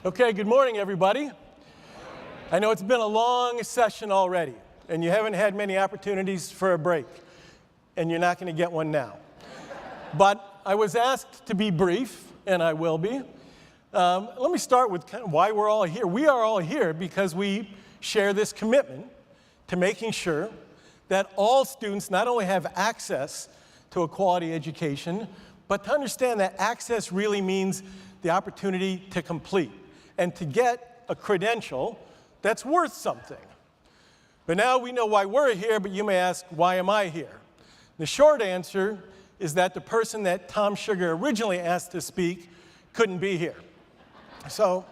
Okay, good morning, everybody. I know it's been a long session already, and you haven't had many opportunities for a break, and you're not going to get one now. But I was asked to be brief, and I will be. Let me start with kind of why we're all here. We are all here because we share this commitment to making sure that all students not only have access to a quality education, but to understand that access really means the opportunity to complete and to get a credential that's worth something. But now we know why we're here, but you may ask, why am I here? The short answer is that the person that Tom Sugar originally asked to speak couldn't be here. So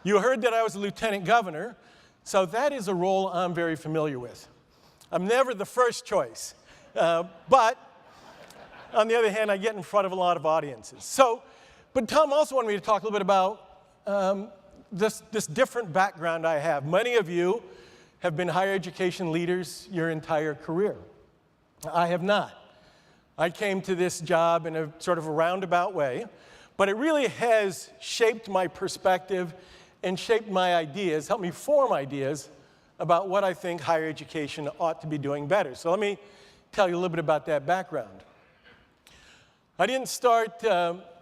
you heard that I was a lieutenant governor, so that is a role I'm very familiar with. I'm never the first choice, but on the other hand, I get in front of a lot of audiences. But Tom also wanted me to talk a little bit about this different background I have. Many of you have been higher education leaders your entire career. I have not. I came to this job in a sort of a roundabout way, but it really has shaped my perspective and shaped my ideas, helped me form ideas about what I think higher education ought to be doing better. So let me tell you a little bit about that background. I didn't start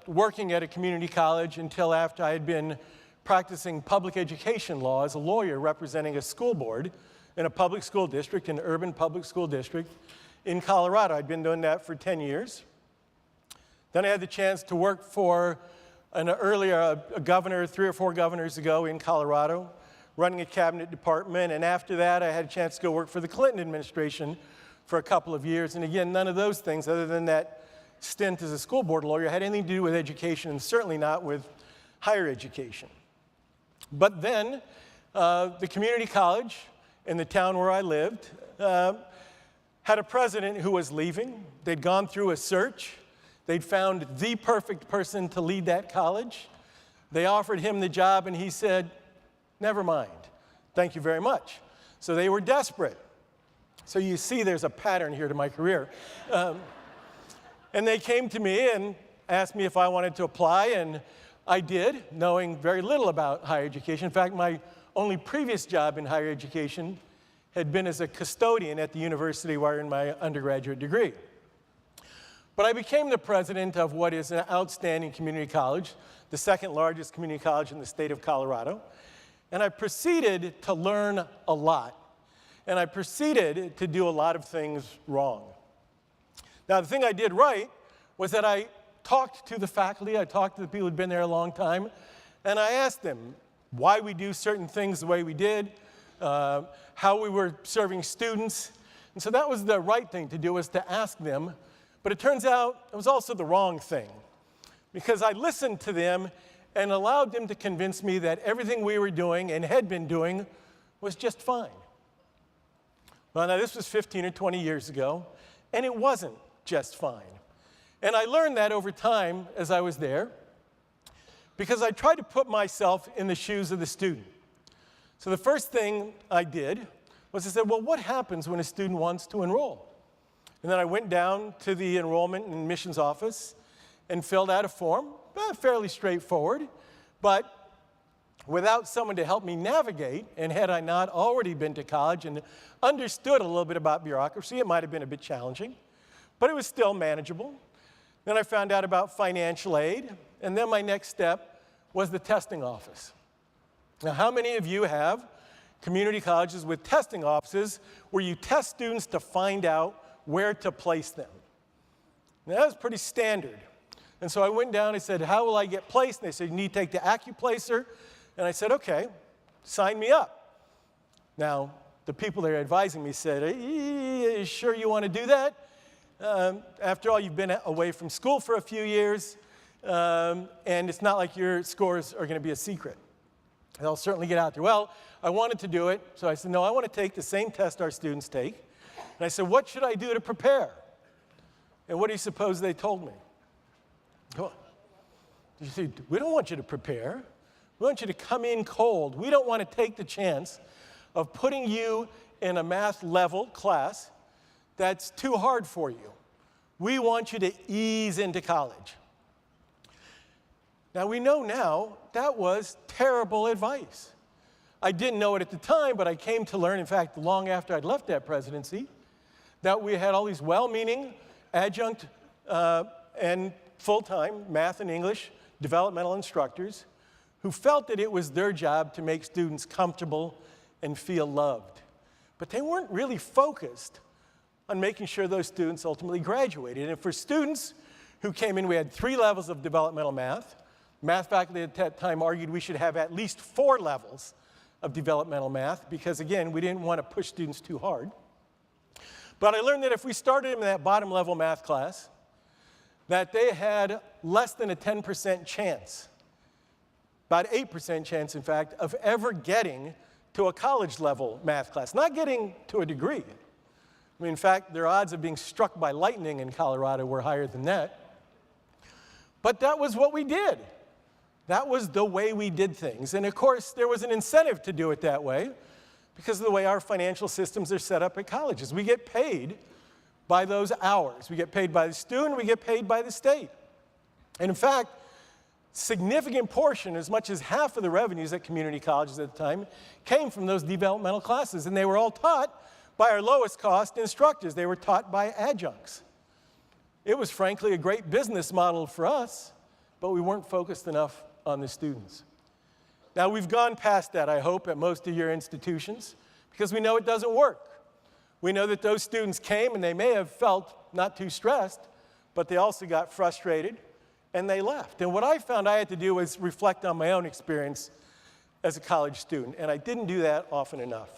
working at a community college until after I had been practicing public education law as a lawyer representing a school board in a public school district, an urban public school district in Colorado. I'd been doing that for 10 years. Then I had the chance to work for a governor, 3 or 4 governors ago in Colorado, running a cabinet department. And after that, I had a chance to go work for the Clinton administration for a couple of years. And again, none of those things, other than that stint as a school board lawyer, had anything to do with education, and certainly not with higher education. But then the community college in the town where I lived had a president who was leaving. They'd gone through a search. They'd found the perfect person to lead that college. They offered him the job, and he said, "Never mind. Thank you very much." So they were desperate. So you see there's a pattern here to my career. And they came to me and asked me if I wanted to apply, and I did, knowing very little about higher education. In fact, my only previous job in higher education had been as a custodian at the university where I earned my undergraduate degree. But I became the president of what is an outstanding community college, the second largest community college in the state of Colorado. And I proceeded to learn a lot. And I proceeded to do a lot of things wrong. Now, the thing I did right was that I talked to the faculty, I talked to the people who'd been there a long time, and I asked them why we do certain things the way we did, how we were serving students. And so that was the right thing to do, was to ask them. But it turns out it was also the wrong thing, because I listened to them and allowed them to convince me that everything we were doing and had been doing was just fine. Well, now this was 15 or 20 years ago, and it wasn't just fine. And I learned that over time as I was there, because I tried to put myself in the shoes of the student. So the first thing I did was I said, well, what happens when a student wants to enroll? And then I went down to the enrollment and admissions office and filled out a form, fairly straightforward, but without someone to help me navigate, and had I not already been to college and understood a little bit about bureaucracy, it might have been a bit challenging, but it was still manageable. Then I found out about financial aid, and then my next step was the testing office. Now, how many of you have community colleges with testing offices where you test students to find out where to place them? Now, that was pretty standard. And so I went down and said, how will I get placed? And they said, you need to take the AccuPlacer. And I said, okay, sign me up. Now, the people that are advising me said, are you sure you want to do that? After all, you've been away from school for a few years, and it's not like your scores are going to be a secret. And I'll certainly get out there. Well, I wanted to do it, so I said, no, I want to take the same test our students take. And I said, what should I do to prepare? And what do you suppose they told me? They said, we don't want you to prepare. We want you to come in cold. We don't want to take the chance of putting you in a math level class that's too hard for you. We want you to ease into college. Now, we know now that was terrible advice. I didn't know it at the time, but I came to learn, in fact, long after I'd left that presidency, that we had all these well-meaning adjunct and full-time math and English developmental instructors who felt that it was their job to make students comfortable and feel loved. But they weren't really focused on making sure those students ultimately graduated. And for students who came in, we had 3 levels of developmental math. Math faculty at that time argued we should have at least 4 levels of developmental math because, again, we didn't want to push students too hard. But I learned that if we started them in that bottom level math class, that they had less than a 10% chance, about 8% chance, in fact, of ever getting to a college level math class, not getting to a degree. I mean, in fact, their odds of being struck by lightning in Colorado were higher than that. But that was what we did. That was the way we did things. And of course, there was an incentive to do it that way because of the way our financial systems are set up at colleges. We get paid by those hours. We get paid by the student, we get paid by the state. And in fact, significant portion, as much as half of the revenues at community colleges at the time, came from those developmental classes. And they were all taught by our lowest cost instructors. They were taught by adjuncts. It was frankly a great business model for us, but we weren't focused enough on the students. Now, we've gone past that, I hope, at most of your institutions, because we know it doesn't work. We know that those students came and they may have felt not too stressed, but they also got frustrated and they left. And what I found I had to do was reflect on my own experience as a college student, and I didn't do that often enough.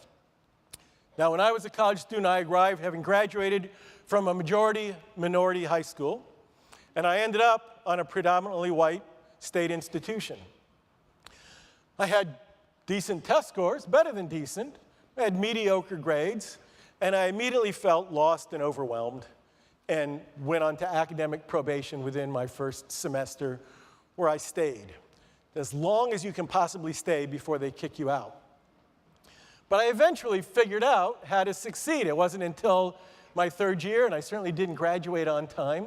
Now, when I was a college student, I arrived having graduated from a majority-minority high school, and I ended up on a predominantly white state institution. I had decent test scores, better than decent. I had mediocre grades, and I immediately felt lost and overwhelmed and went on to academic probation within my first semester, where I stayed as long as you can possibly stay before they kick you out. But I eventually figured out how to succeed. It wasn't until my 3rd year, and I certainly didn't graduate on time,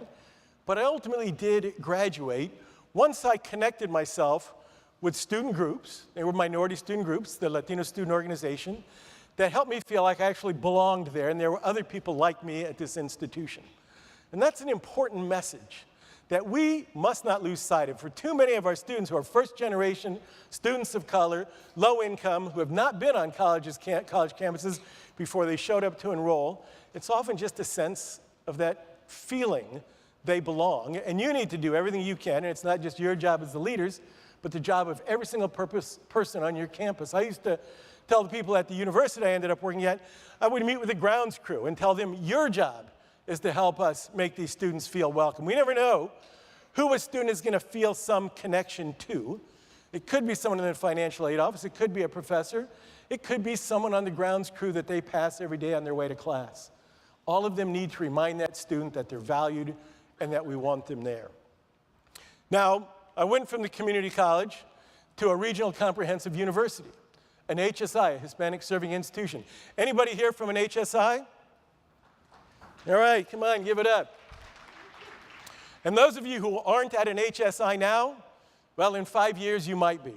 but I ultimately did graduate once I connected myself with student groups. They were minority student groups, the Latino Student Organization, that helped me feel like I actually belonged there, and there were other people like me at this institution. And that's an important message that we must not lose sight of. For too many of our students who are first-generation students of color, low income, who have not been on college campuses before they showed up to enroll, it's often just a sense of that feeling they belong. And you need to do everything you can, and it's not just your job as the leaders, but the job of every single person on your campus. I used to tell the people at the university I ended up working at, I would meet with the grounds crew and tell them, your job is to help us make these students feel welcome. We never know who a student is going to feel some connection to. It could be someone in the financial aid office. It could be a professor. It could be someone on the grounds crew that they pass every day on their way to class. All of them need to remind that student that they're valued and that we want them there. Now, I went from the community college to a regional comprehensive university, an HSI, a Hispanic Serving Institution. Anybody here from an HSI? All right, come on, give it up. And those of you who aren't at an HSI now, well, in 5 years you might be.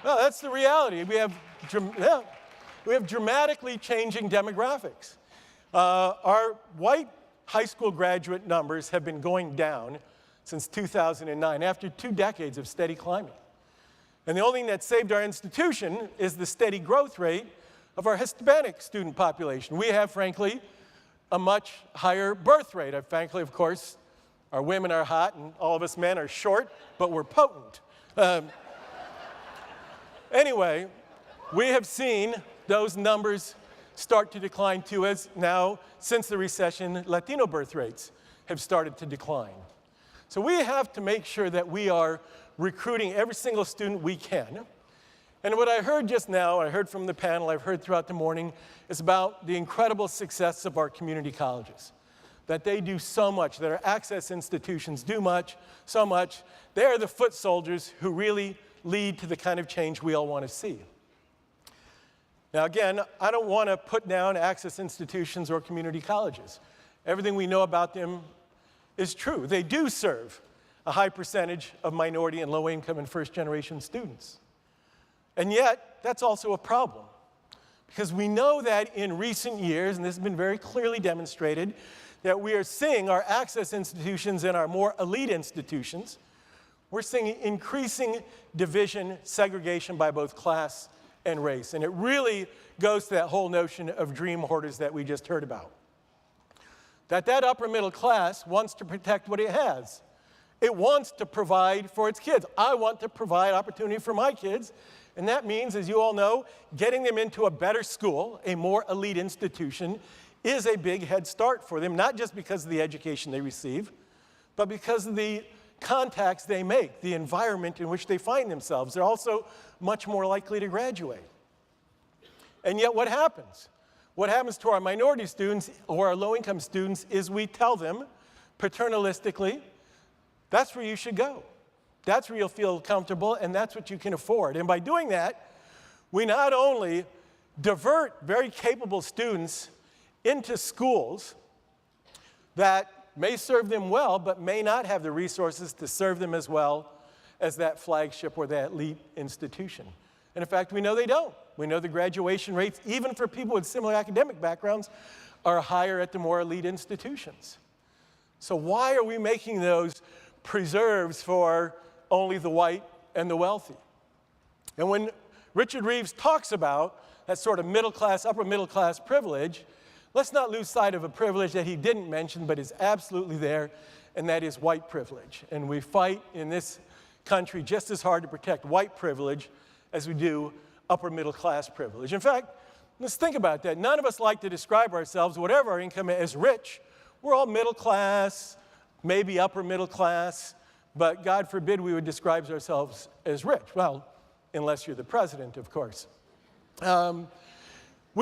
Well, that's the reality. We have dramatically changing demographics. Our white high school graduate numbers have been going down since 2009, after 2 decades of steady climbing. And the only thing that saved our institution is the steady growth rate of our Hispanic student population. We have, frankly, a much higher birth rate. Frankly, of course, our women are hot and all of us men are short, but we're potent. Anyway, we have seen those numbers start to decline too, as now, since the recession, Latino birth rates have started to decline. So we have to make sure that we are recruiting every single student we can. And what I heard just now, I heard from the panel, I've heard throughout the morning, is about the incredible success of our community colleges. That they do so much, that our access institutions do so much. They are the foot soldiers who really lead to the kind of change we all want to see. Now again, I don't want to put down access institutions or community colleges. Everything we know about them is true. They do serve a high percentage of minority and low-income and first-generation students. And yet, that's also a problem, because we know that in recent years, and this has been very clearly demonstrated, that we are seeing our access institutions and our more elite institutions, we're seeing increasing division, segregation by both class and race. And it really goes to that whole notion of dream hoarders that we just heard about. That upper middle class wants to protect what it has. It wants to provide for its kids. I want to provide opportunity for my kids. And that means, as you all know, getting them into a better school, a more elite institution, is a big head start for them, not just because of the education they receive, but because of the contacts they make, the environment in which they find themselves. They're also much more likely to graduate. And yet what happens? What happens to our minority students or our low-income students is we tell them paternalistically, that's where you should go. That's where you'll feel comfortable, and that's what you can afford. And by doing that, we not only divert very capable students into schools that may serve them well, but may not have the resources to serve them as well as that flagship or that elite institution. And in fact, we know they don't. We know the graduation rates, even for people with similar academic backgrounds, are higher at the more elite institutions. So why are we making those preserves for only the white and the wealthy? And when Richard Reeves talks about that sort of middle class, upper middle class privilege, let's not lose sight of a privilege that he didn't mention but is absolutely there, and that is white privilege. And we fight in this country just as hard to protect white privilege as we do upper middle class privilege. In fact, let's think about that. None of us like to describe ourselves, whatever our income, as rich. We're all middle class, maybe upper middle class, but God forbid we would describe ourselves as rich. Well, unless you're the president, of course. We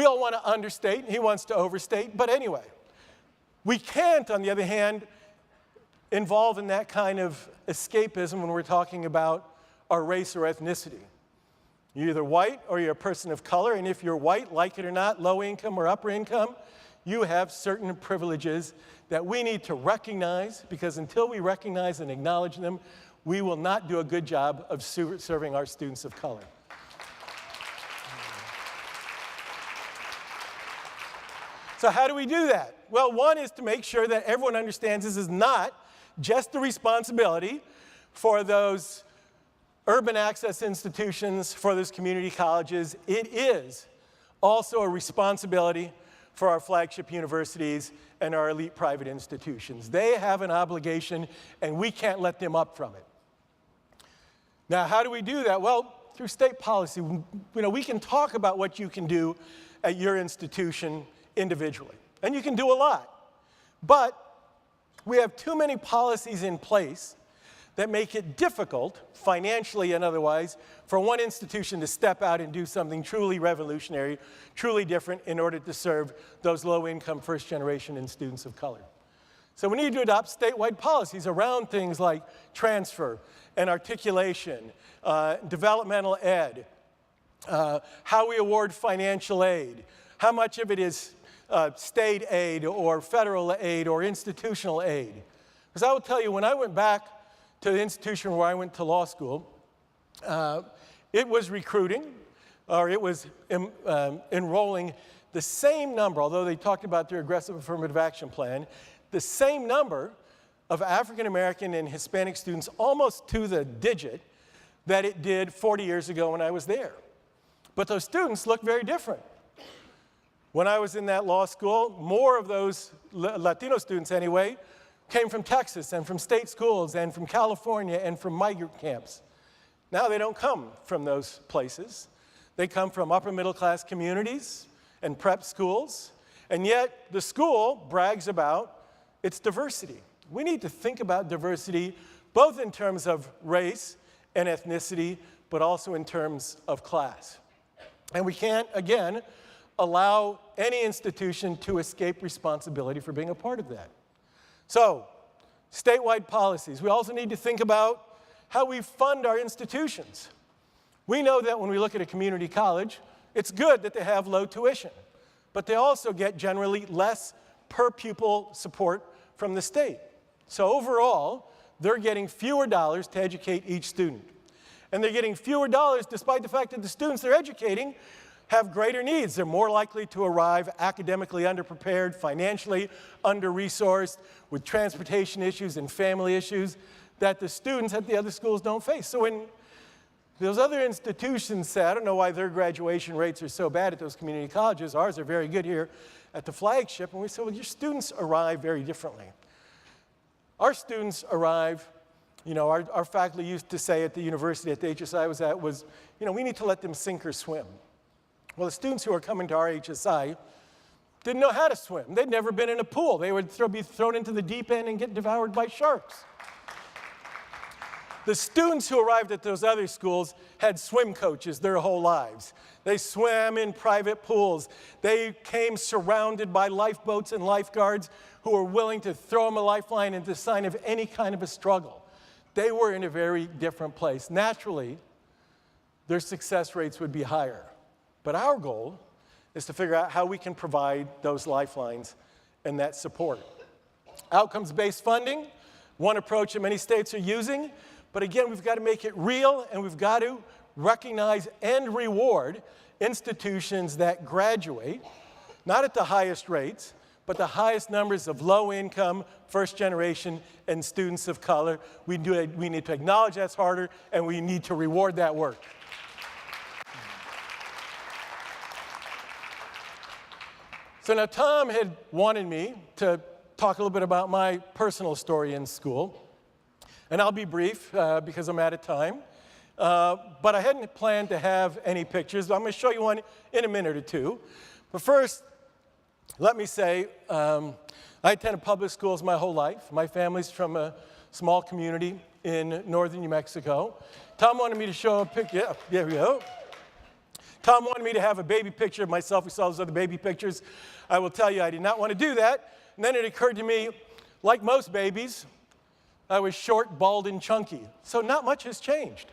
all want to understate, and he wants to overstate, but anyway. We can't, on the other hand, involve in that kind of escapism when we're talking about our race or ethnicity. You're either white or you're a person of color, and if you're white, like it or not, low income or upper income, you have certain privileges that we need to recognize, because until we recognize and acknowledge them, we will not do a good job of serving our students of color. So how do we do that? Well, one is to make sure that everyone understands this is not just the responsibility for those urban access institutions, for those community colleges. It is also a responsibility for our flagship universities and our elite private institutions. They have an obligation, and we can't let them up from it. Now, how do we do that? Well, through state policy. We can talk about what you can do at your institution individually, and you can do a lot. But we have too many policies in place that make it difficult, financially and otherwise, for one institution to step out and do something truly revolutionary, truly different, in order to serve those low-income first-generation and students of color. So we need to adopt statewide policies around things like transfer and articulation, developmental ed, how we award financial aid, how much of it is state aid or federal aid or institutional aid. Because I will tell you, when I went back to the institution where I went to law school, it was recruiting, or it was enrolling the same number, although they talked about their aggressive affirmative action plan, the same number of African American and Hispanic students, almost to the digit, that it did 40 years ago when I was there. But those students look very different. When I was in that law school, more of those Latino students anyway came from Texas and from state schools and from California and from migrant camps. Now they don't come from those places. They come from upper middle class communities and prep schools, and yet the school brags about its diversity. We need to think about diversity both in terms of race and ethnicity, but also in terms of class. And we can't, again, allow any institution to escape responsibility for being a part of that. So, statewide policies. We also need to think about how we fund our institutions. We know that when we look at a community college, it's good that they have low tuition, but they also get generally less per pupil support from the state. So overall, they're getting fewer dollars to educate each student. And they're getting fewer dollars despite the fact that the students they're educating have greater needs. They're more likely to arrive academically underprepared, financially under-resourced, with transportation issues and family issues that the students at the other schools don't face. So when those other institutions say, I don't know why their graduation rates are so bad at those community colleges, ours are very good here at the flagship, and we say, well, your students arrive very differently. Our students arrive, our faculty used to say at the university, at the HSI I was at, we need to let them sink or swim. Well, the students who are coming to our HSI didn't know how to swim. They'd never been in a pool. They would be thrown into the deep end and get devoured by sharks. The students who arrived at those other schools had swim coaches their whole lives. They swam in private pools. They came surrounded by lifeboats and lifeguards who were willing to throw them a lifeline in the sign of any kind of a struggle. They were in a very different place. Naturally, their success rates would be higher. But our goal is to figure out how we can provide those lifelines and that support. Outcomes-based funding, one approach that many states are using. But again, we've got to make it real, and we've got to recognize and reward institutions that graduate, not at the highest rates, but the highest numbers of low-income, first-generation, and students of color. We need to acknowledge that's harder, and we need to reward that work. So now Tom had wanted me to talk a little bit about my personal story in school. And I'll be brief because I'm out of time. But I hadn't planned to have any pictures. I'm going to show you one in a minute or two. But first, let me say, I attended public schools my whole life. My family's from a small community in northern New Mexico. Tom wanted me to show a picture. Yeah, there we go. Tom wanted me to have a baby picture of myself. We saw those other baby pictures. I will tell you, I did not want to do that. And then it occurred to me, like most babies, I was short, bald, and chunky. So not much has changed.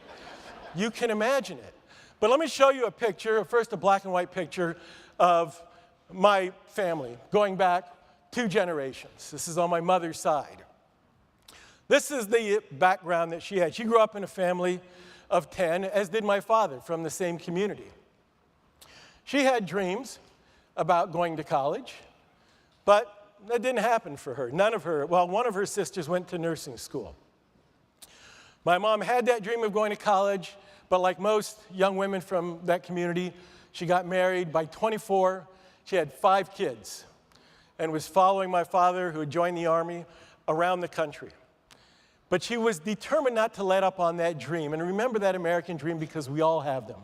You can imagine it. But let me show you a picture, first a black and white picture of my family, going back 2 generations. This is on my mother's side. This is the background that she had. She grew up in a family of 10, as did my father, from the same community. She had dreams about going to college, but that didn't happen for her. One of her sisters went to nursing school. My mom had that dream of going to college, but like most young women from that community, she got married. By 24, she had 5 kids and was following my father, who had joined the Army, around the country. But she was determined not to let up on that dream. And remember that American dream, because we all have them.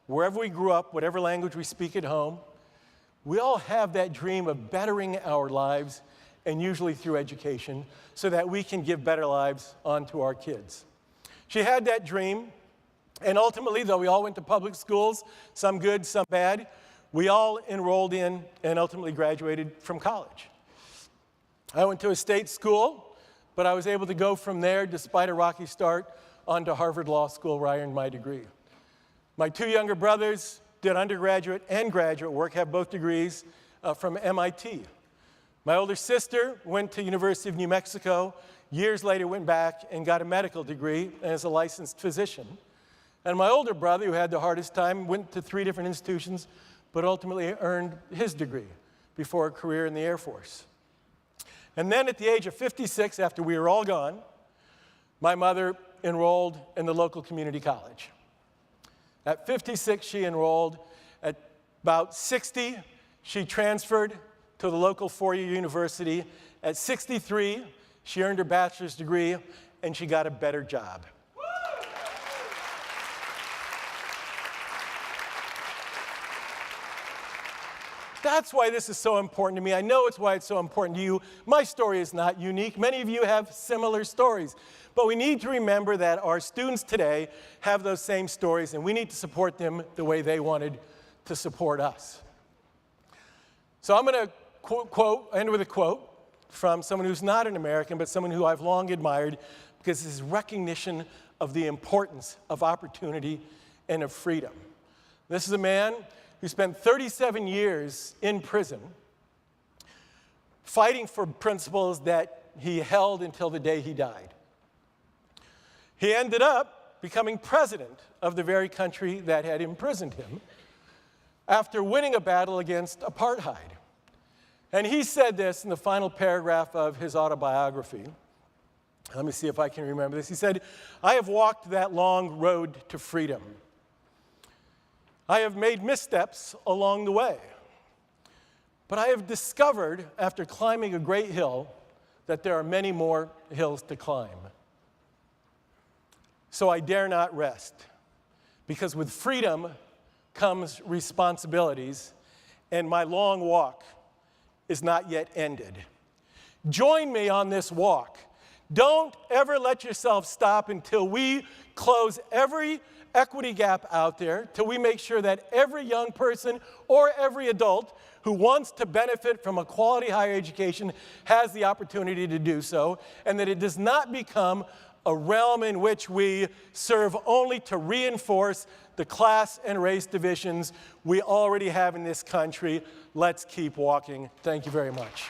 Wherever we grew up, whatever language we speak at home, we all have that dream of bettering our lives, and usually through education, so that we can give better lives on to our kids. She had that dream, and ultimately, though we all went to public schools, some good, some bad, we all enrolled in and ultimately graduated from college. I went to a state school, but I was able to go from there, despite a rocky start, on to Harvard Law School, where I earned my degree. My 2 younger brothers did undergraduate and graduate work, have both degrees from MIT. My older sister went to University of New Mexico, years later went back and got a medical degree and is a licensed physician. And my older brother, who had the hardest time, went to 3 different institutions, but ultimately earned his degree before a career in the Air Force. And then at the age of 56, after we were all gone, my mother enrolled in the local community college. At 56, she enrolled. At about 60, she transferred to the local 4-year university. At 63, she earned her bachelor's degree, and she got a better job. That's why this is so important to me. I know it's why it's so important to you. My story is not unique. Many of you have similar stories. But we need to remember that our students today have those same stories, and we need to support them the way they wanted to support us. So I'm going to end with a quote from someone who's not an American, but someone who I've long admired, because it's his recognition of the importance of opportunity and of freedom. This is a man who spent 37 years in prison fighting for principles that he held until the day he died. He ended up becoming president of the very country that had imprisoned him after winning a battle against apartheid. And he said this in the final paragraph of his autobiography. Let me see if I can remember this. He said, "I have walked that long road to freedom. I have made missteps along the way. But I have discovered, after climbing a great hill, that there are many more hills to climb. So I dare not rest, because with freedom comes responsibilities, and my long walk is not yet ended. Join me on this walk. Don't ever let yourself stop until we close every equity gap out there, till we make sure that every young person or every adult who wants to benefit from a quality higher education has the opportunity to do so, and that it does not become a realm in which we serve only to reinforce the class and race divisions we already have in this country. Let's keep walking." Thank you very much.